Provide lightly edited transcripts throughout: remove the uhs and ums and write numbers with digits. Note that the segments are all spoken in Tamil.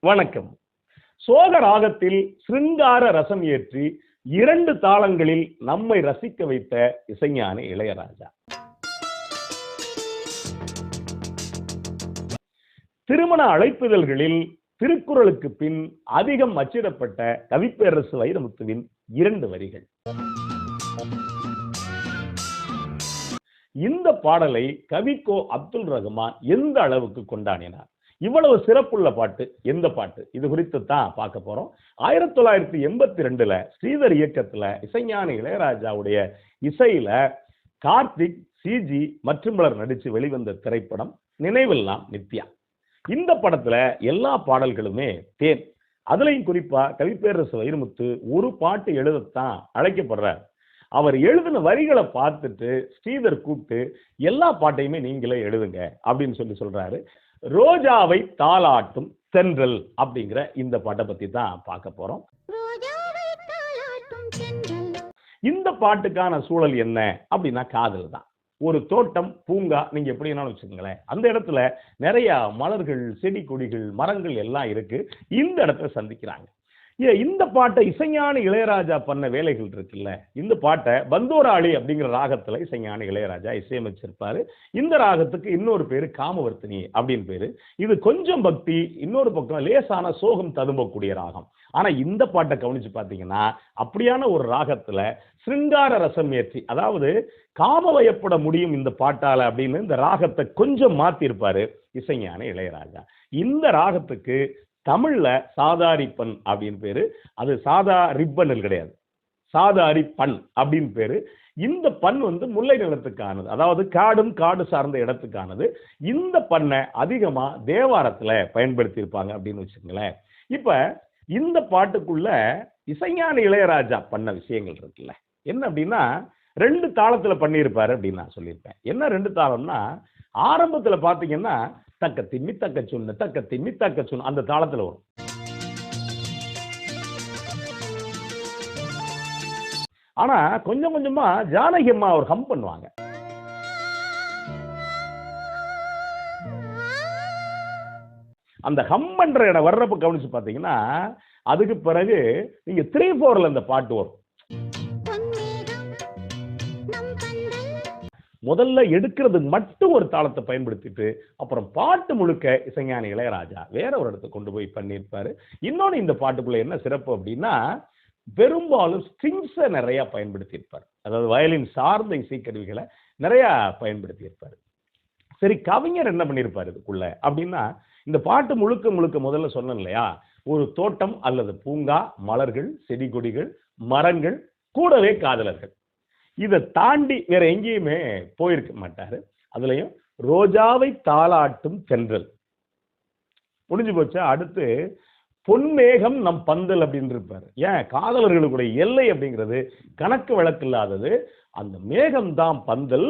வணக்கம். சோக ராகத்தில் சிருங்கார ரசம் ஏற்றி 2 தாளங்களில் நம்மை ரசிக்க வைத்த இசைஞானி இளையராஜா. திருமண அழைப்பிதழ்களில் திருக்குறளுக்கு பின் அதிகம் அச்சிடப்பட்ட கவிப்பேரரசு வைரமுத்துவின் 2 வரிகள். இந்த பாடலை கவிக்கோ அப்துல் ரஹ்மான் எந்த அளவுக்கு கொண்டாடினார்? இவ்வளவு சிறப்புள்ள பாட்டு எந்த பாட்டு? இது குறித்து தான் பார்க்க போறோம். 1982 ஸ்ரீதர் இயக்கத்துல இசைஞானி இளையராஜாவுடைய இசையில கார்த்திக், சிஜி மற்றும் பலர் நடிச்சு வெளிவந்த திரைப்படம் நினைவெல்லாம் நித்யா. இந்த படத்துல எல்லா பாடல்களுமே தேன். அதுலயும் குறிப்பா கவிப்பேரரசு வைரமுத்து ஒரு பாட்டு எழுதத்தான் அழைக்கப்படுறார். அவர் எழுதின வரிகளை பார்த்துட்டு ஸ்ரீதர் கூப்பிட்டு எல்லா பாட்டையுமே நீங்களே எழுதுங்க அப்படின்னு சொல்றாரு. ரோஜாவை தாலாட்டும் தென்றல் அப்படிங்கிற இந்த பாட்டை பத்தி தான் பார்க்க போறோம். இந்த பாட்டுக்கான சூழல் என்ன அப்படின்னா காதல் தான். ஒரு தோட்டம், பூங்கா, நீங்க எப்படி வேணாலும் வச்சுக்கோங்களேன். அந்த இடத்துல நிறைய மலர்கள், செடி கொடிகள், மரங்கள் எல்லாம் இருக்கு. இந்த இடத்துல சந்திக்கிறாங்க. இந்த பாட்டை இசைஞானி இளையராஜா பண்ண வேலைகள் இருக்குல்ல, இந்த பாட்டை பந்தோராளி அப்படிங்கிற ராகத்துல இசைஞானி இளையராஜா இசையமைச்சிருப்பாரு. இந்த ராகத்துக்கு இன்னொரு பேரு காமவர்த்தினி அப்படின்னு பேரு. இது கொஞ்சம் பக்தி, இன்னொரு பக்கம் லேசான சோகம் ததும்பக்கூடிய ராகம். ஆனா இந்த பாட்டை கவனிச்சு பாத்தீங்கன்னா அப்படியான ஒரு ராகத்துல சிருங்கார ரசம் ஏற்றி, அதாவது காமவயப்பட முடியும் இந்த பாட்டால அப்படின்னு இந்த ராகத்தை கொஞ்சம் மாத்தி இருப்பாரு இசைஞானி இளையராஜா. இந்த ராகத்துக்கு தமிழ்ல சாதாரிப்பன் அப்படின்னு பேரு. அது சாதா ரிப்பன் கிடையாது, சாதாரிப்பன் அப்படின்னு பேரு. இந்த பண் முல்லை நிலத்துக்கானது, அதாவது காடும் காடு சார்ந்த இடத்துக்கானது. இந்த பண்ணை அதிகமா தேவாரத்துல பயன்படுத்தி இருப்பாங்க அப்படின்னு வச்சுக்கோங்களேன். இப்ப இந்த பாட்டுக்குள்ள இசைஞானி இளையராஜா பண்ண விஷயங்கள் இருக்குல்ல, என்ன அப்படின்னா 2 தாளத்துல பண்ணியிருப்பாரு அப்படின்னு நான் சொல்லியிருப்பேன். என்ன 2 தாளம்னா, ஆரம்பத்துல பாத்தீங்கன்னா தக்க திம்மி தக்க சொன்ன தக்க திம்மி தக்க சொன்ன அந்த தாளத்துல வரும். ஆனா கொஞ்சம் கொஞ்சமா ஜானகி அம்மா அவர் ஹம் பண்ணுவாங்க. அந்த ஹம் பண்ற இடம் வர்றப்ப கவனிச்சு பாத்தீங்கன்னா அதுக்கு பிறகு நீங்க 3/4 அந்த பாட்டு வரும். முதல்ல எடுக்கிறது மட்டும் ஒரு தாளத்தை பயன்படுத்திட்டு அப்புறம் பாட்டு முழுக்க இசைஞானி இளையராஜா வேற ஒரு இடத்துக்கு கொண்டு போய் பண்ணியிருப்பாரு. இன்னொன்னு இந்த பாட்டுக்குள்ள என்ன சிறப்பு அப்படின்னா, பெரும்பாலும் ஸ்ட்ரிங்ஸை நிறைய பயன்படுத்தி இருப்பார். அதாவது வயலின் சார்ந்த இசைக்கருவிகளை நிறைய பயன்படுத்தி இருப்பாரு. சரி, கவிஞர் என்ன பண்ணியிருப்பாரு இதுக்குள்ள அப்படின்னா, இந்த பாட்டு முழுக்க முழுக்க முதல்ல சொன்னேன் இல்லையா, ஒரு தோட்டம் அல்லது பூங்கா, மலர்கள், செடி கொடிகள், மரங்கள், கூடவே காதலர்கள். இதை தாண்டி வேற எங்கேயுமே போயிருக்க மாட்டாரு. அதுலயும் ரோஜாவை தாலாட்டும் தென்றல் முடிஞ்சு போச்சா. அடுத்து பொன்மேகம் நம் பந்தல் அப்படின்னு இருப்பாரு. ஏன், காதலர்களுடைய எல்லை அப்படிங்கிறது கணக்கு வழக்கு இல்லாதது. அந்த மேகம் தான் பந்தல்,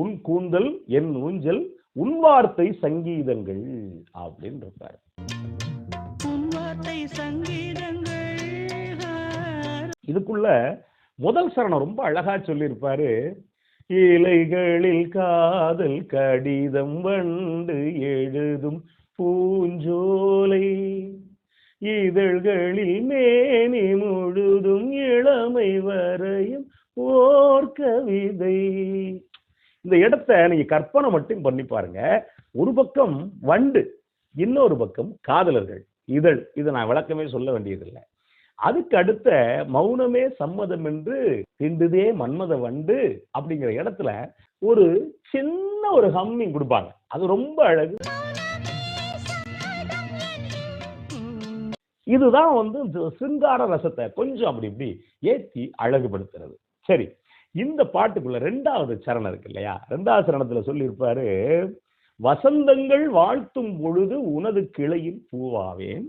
உன் கூந்தல் என் ஊஞ்சல், உன் வார்த்தை சங்கீதங்கள் அப்படின்னு இருப்பாரு. இதுக்குள்ள முதல் சரணம் ரொம்ப அழகா சொல்லியிருப்பாரு. இலைகளில் காதல் கடிதம் வண்டு எழுதும் பூஞ்சோலை, இதழ்களில் மேனி முழுதும் இளமை வரையும் ஓர் கவிதை. இந்த இடத்தை நீங்க கற்பனை மட்டும் பண்ணி பாருங்க. ஒரு பக்கம் வண்டு, இன்னொரு பக்கம் காதலர்கள், இதழ். இதை நான் விளக்கமே சொல்ல வேண்டியதில்லை. அதுக்கு அடுத்த மௌனமே சம்மதம் என்று திண்டுதே மன்மத வண்டு அப்படிங்கிற இடத்துல ஒரு சின்ன ஒரு ஹம்மிங் கொடுப்பாங்க. அது ரொம்ப அழகு. இதுதான் சிருங்கார ரசத்தை கொஞ்சம் அப்படி இப்படி ஏத்தி அழகுபடுத்துறது. சரி, இந்த பாட்டுக்குள்ள 2வது சரணம் இருக்கு இல்லையா, 2வது சரணத்துல சொல்லி இருப்பாரு, வசந்தங்கள் வாழ்த்தும் பொழுது உனது கிளையில் பூவாவேன்,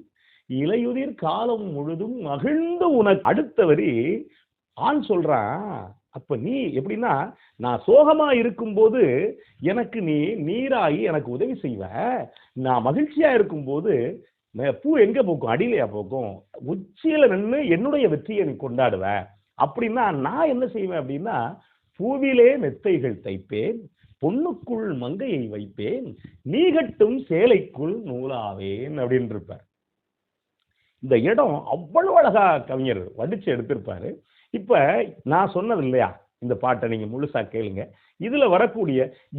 இலையுதிர் காலம் முழுதும் மகிழ்ந்து உனக்கு. அடுத்த வரி ஆண் சொல்றான், அப்ப நீ எப்படின்னா, நான் சோகமா இருக்கும் போது எனக்கு நீ நீராகி எனக்கு உதவி செய்வ, நான் மகிழ்ச்சியா இருக்கும் போது பூ எங்க போக்கும், அடியிலையா போக்கும், உச்சியில நின்று என்னுடைய வெற்றியை நீ கொண்டாடுவ. அப்படின்னா நான் என்ன செய்வேன் அப்படின்னா, பூவிலே மெத்தைகள் தைப்பேன், பொண்ணுக்குள் மங்கையை வைப்பேன், நீ கட்டும் சேலைக்குள் நூலாவேன் அப்படின்னு இருப்பார். இந்த இடம் அவ்வளவு அழகா கவிஞர் வடிச்சு எடுத்திருப்பாரு. இப்ப நான் சொன்னது இல்லையா, இந்த பாட்டை நீங்க முழுசா கேளுங்க. இதுல வரக்கூடிய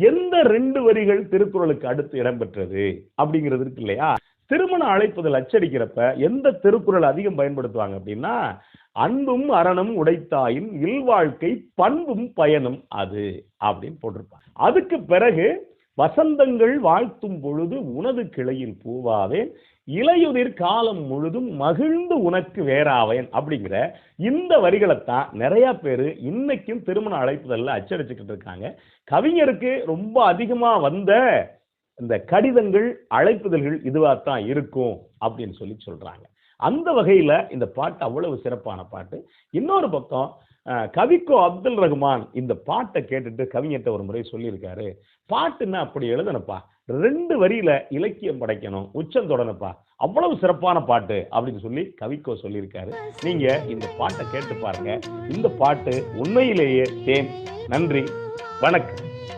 எந்த 2 வரிகள் திருக்குறளுக்கு அடுத்து இடம்பெற்றது அப்படிங்கிறது இருக்கு இல்லையா. திருமண அழைப்புதல் அச்சடிக்கிறப்ப எந்த திருக்குறள் அதிகம் பயன்படுத்துவாங்க அப்படின்னா, அன்பும் அறனும் உடைத்தாயின் இல்வாழ்க்கை பண்பும் பயனும் அது அப்படின்னு போட்டிருப்பாங்க. அதுக்கு பிறகு வசந்தங்கள் வாழ்த்தும் பொழுது உனது கிளையில் பூவாவேன், இளையுதிர் காலம் முழுதும் மகிழ்ந்து உனக்கு வேறாவேன் அப்படிங்கிற இந்த வரிகளைத்தான் நிறைய பேரு இன்னைக்கும் திருமண அழைப்புதல்ல அச்சடிச்சுக்கிட்டு இருக்காங்க. கவிஞருக்கு ரொம்ப அதிகமா வந்த இந்த கடிதங்கள், அழைப்புதல்கள் இதுவாகத்தான் இருக்கும் அப்படின்னு சொல்றாங்க. அந்த வகையில இந்த பாட்டு அவ்வளவு சிறப்பான பாட்டு. இன்னொரு பக்கம் கவிக்கோ அப்துல் ரஹ்மான் இந்த பாட்டை கேட்டுட்டு கவிஞர்கிட்ட ஒரு முறை சொல்லியிருக்காரு, பாட்டுன்னா அப்படி எழுதணுப்பா, 2 வரியில இலக்கியம் படைக்கணும், உச்சம் தொடணுப்பா, அவ்வளவு சிறப்பான பாட்டு அப்படின்னு சொல்லி கவிக்கோ சொல்லியிருக்காரு. நீங்க இந்த பாட்டை கேட்டு பாருங்க. இந்த பாட்டு உண்மையிலேயே தேன். நன்றி, வணக்கம்.